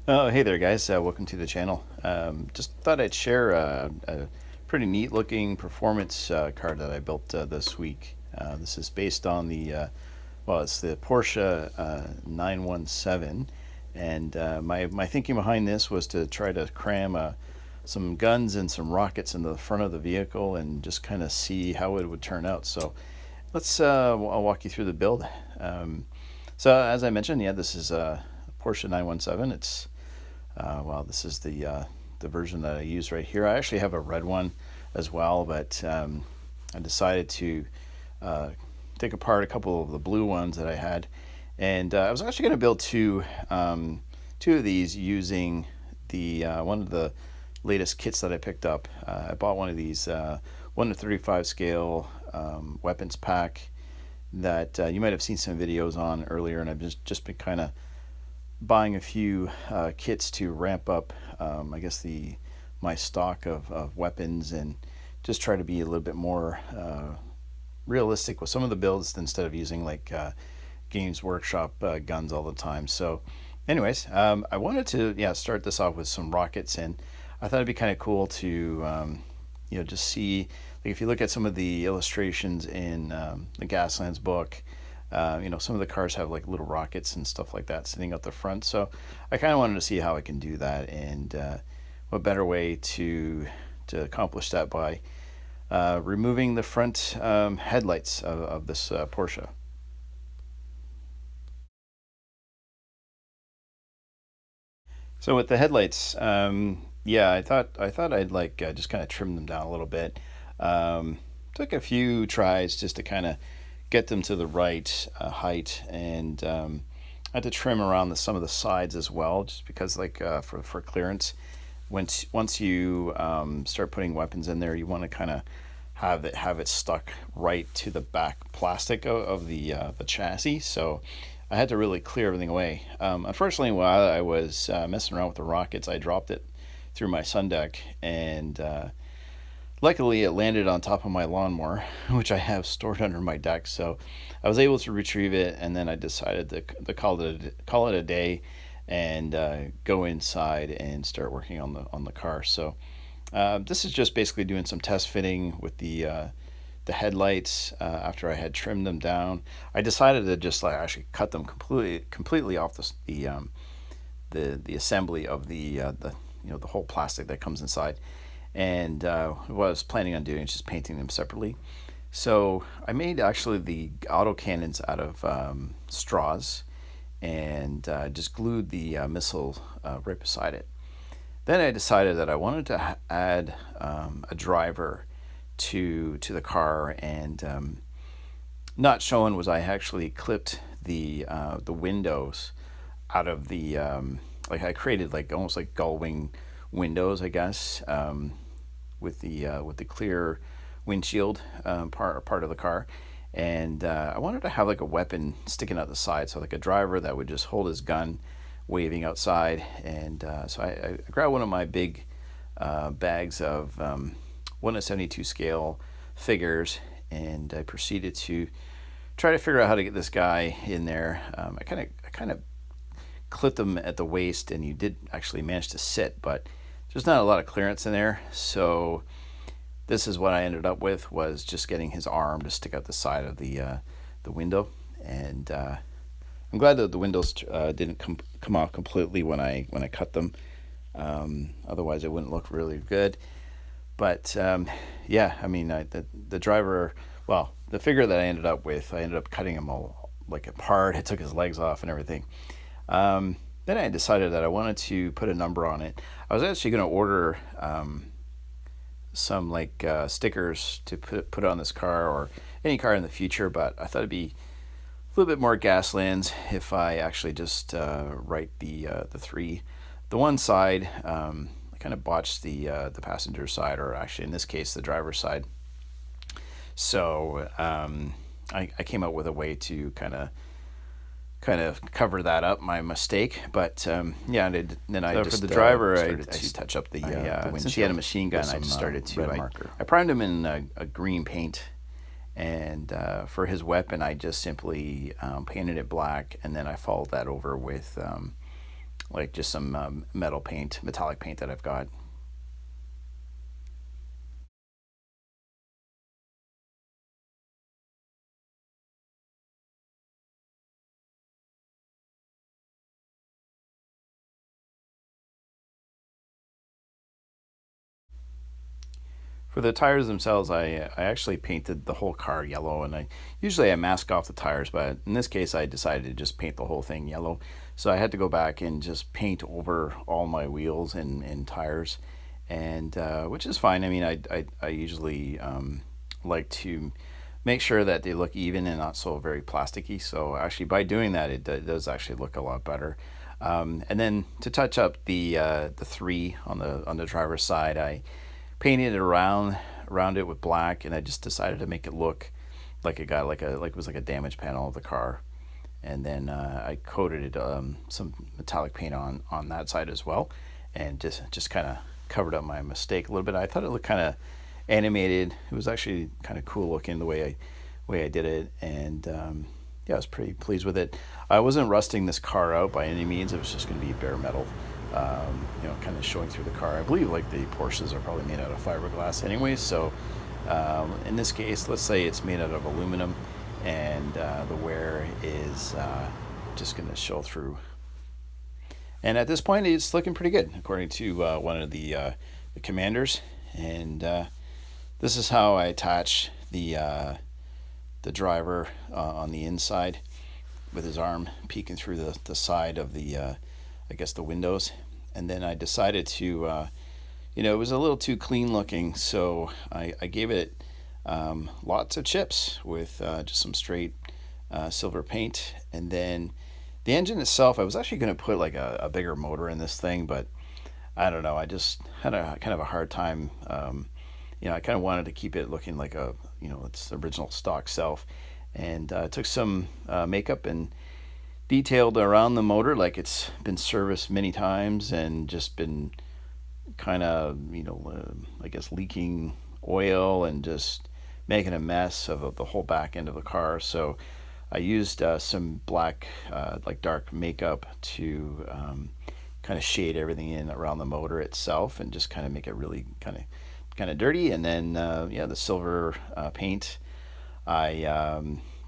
Oh, hey there, guys. Welcome to the channel. Just thought I'd share a pretty neat looking performance car that I built this week. This is based on it's the Porsche 917. And my thinking behind this was to try to cram some guns and some rockets into the front of the vehicle and just kind of see how it would turn out. So I'll walk you through the build. So as I mentioned, yeah, this is a Porsche 917. This is the version that I use right here. I actually have a red one as well, but I decided to uh, take apart a couple of the blue ones that I had, and I was actually going to build two of these using the one of the latest kits that I picked up. I bought one of these 1:35 scale weapons pack that you might have seen some videos on earlier, and I've just been kind of buying a few kits to ramp up, I guess my stock of weapons, and just try to be a little bit more realistic with some of the builds instead of using like Games Workshop guns all the time. So, anyways, I wanted to start this off with some rockets, and I thought it'd be kind of cool to just see, like, if you look at some of the illustrations in the Gaslands book. Some of the cars have like little rockets and stuff like that sitting out the front. So I kind of wanted to see how I can do that, and what better way to accomplish that by removing the front headlights of this Porsche. So with the headlights, I thought I'd like just kind of trim them down a little bit. Took a few tries just to kind of get them to the right height, and I had to trim around some of the sides as well, just because like for clearance. Once you start putting weapons in there, you want to kind of have it stuck right to the back plastic of the chassis. So I had to really clear everything away. Unfortunately, while I was messing around with the rockets, I dropped it through my sun deck, and luckily it landed on top of my lawnmower, which I have stored under my deck. So I was able to retrieve it, and then I decided to call it a day, and go inside and start working on the car. So this is just basically doing some test fitting with the headlights. After I had trimmed them down, I decided to just like actually cut them completely off the assembly of the whole plastic that comes inside. And what I was planning on doing is just painting them separately. So I made actually the autocannons out of straws, and just glued the missile right beside it. Then I decided that I wanted to add a driver to the car, and not showing was I actually clipped the windows out of the like I created like almost like gull wing windows, I guess, with the clear windshield part of the car. And I wanted to have like a weapon sticking out the side, so like a driver that would just hold his gun waving outside. And so I grabbed one of my big bags of 1:72 scale figures, and I proceeded to try to figure out how to get this guy in there. I kind of clipped him at the waist, and he did actually manage to sit, but there's not a lot of clearance in there. So this is what I ended up with, was just getting his arm to stick out the side of the window. And I'm glad that the windows didn't come off completely when I cut them. Otherwise, it wouldn't look really good. But I mean, the driver, well, the figure that I ended up with, I ended up cutting him all like apart. I took his legs off and everything. Then I decided that I wanted to put a number on it. I was actually going to order some like stickers to put on this car or any car in the future, but I thought it'd be a little bit more Gaslands if I actually just write the three. The one side, I kind of botched the passenger side, or actually in this case the driver's side. So I came up with a way to kind of cover that up, my mistake. But then I just for the driver, I touch up the windshield. Since he had a machine gun, I just started to I primed him in a green paint, and for his weapon, I just simply painted it black, and then I followed that over with like just some metal paint, metallic paint that I've got. For the tires themselves, I actually painted the whole car yellow, and I mask off the tires, but in this case I decided to just paint the whole thing yellow. So I had to go back and just paint over all my wheels and tires, and which is fine. I mean, I usually like to make sure that they look even and not so very plasticky. So actually, by doing that, it does actually look a lot better. And then to touch up the three on the driver's side, I painted it around it with black, and I just decided to make it look like it got like it was like a damaged panel of the car. And then I coated it some metallic paint on that side as well, and just kind of covered up my mistake a little bit. I thought it looked kind of animated. It was actually kind of cool looking the way I did it, and yeah, I was pretty pleased with it. I wasn't rusting this car out by any means. It was just going to be bare metal, kind of showing through the car. I believe like the Porsches are probably made out of fiberglass anyways. So in this case, let's say it's made out of aluminum, and the wear is just going to show through. And at this point, it's looking pretty good, according to one of the commanders. And this is how I attach the driver on the inside, with his arm peeking through the side of the I guess the windows. And then I decided to it was a little too clean looking, so I gave it lots of chips with just some straight silver paint. And then the engine itself, I was actually going to put like a bigger motor in this thing, but I don't know, I just had a kind of a hard time. I kind of wanted to keep it looking like its original stock self, and took some makeup and detailed around the motor like it's been serviced many times and just been kind of I guess leaking oil and just making a mess of the whole back end of the car. So I used some black like dark makeup to kind of shade everything in around the motor itself and just kind of make it really kind of dirty. And then the silver paint, I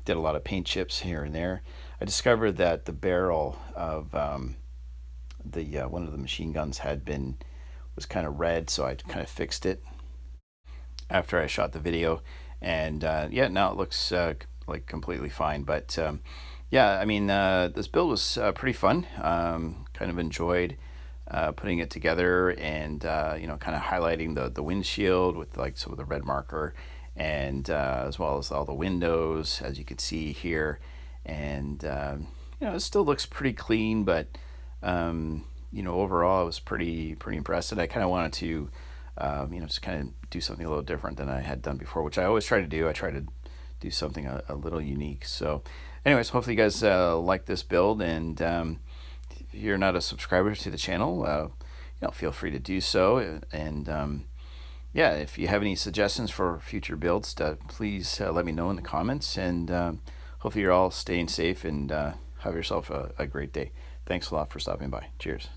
did a lot of paint chips here and there. I discovered that the barrel of the one of the machine guns was kind of red, so I kind of fixed it after I shot the video. And now it looks like completely fine. But I mean, this build was pretty fun. Kind of enjoyed putting it together, and kind of highlighting the windshield with like some of the red marker, and as well as all the windows, as you can see here. And it still looks pretty clean, but overall I was pretty impressed. And I kind of wanted to just kind of do something a little different than I had done before, which I always try to do. I try to do something a little unique. So anyways, hopefully you guys like this build. And if you're not a subscriber to the channel, feel free to do so. And if you have any suggestions for future builds, please let me know in the comments. And hopefully you're all staying safe, and have yourself a great day. Thanks a lot for stopping by. Cheers.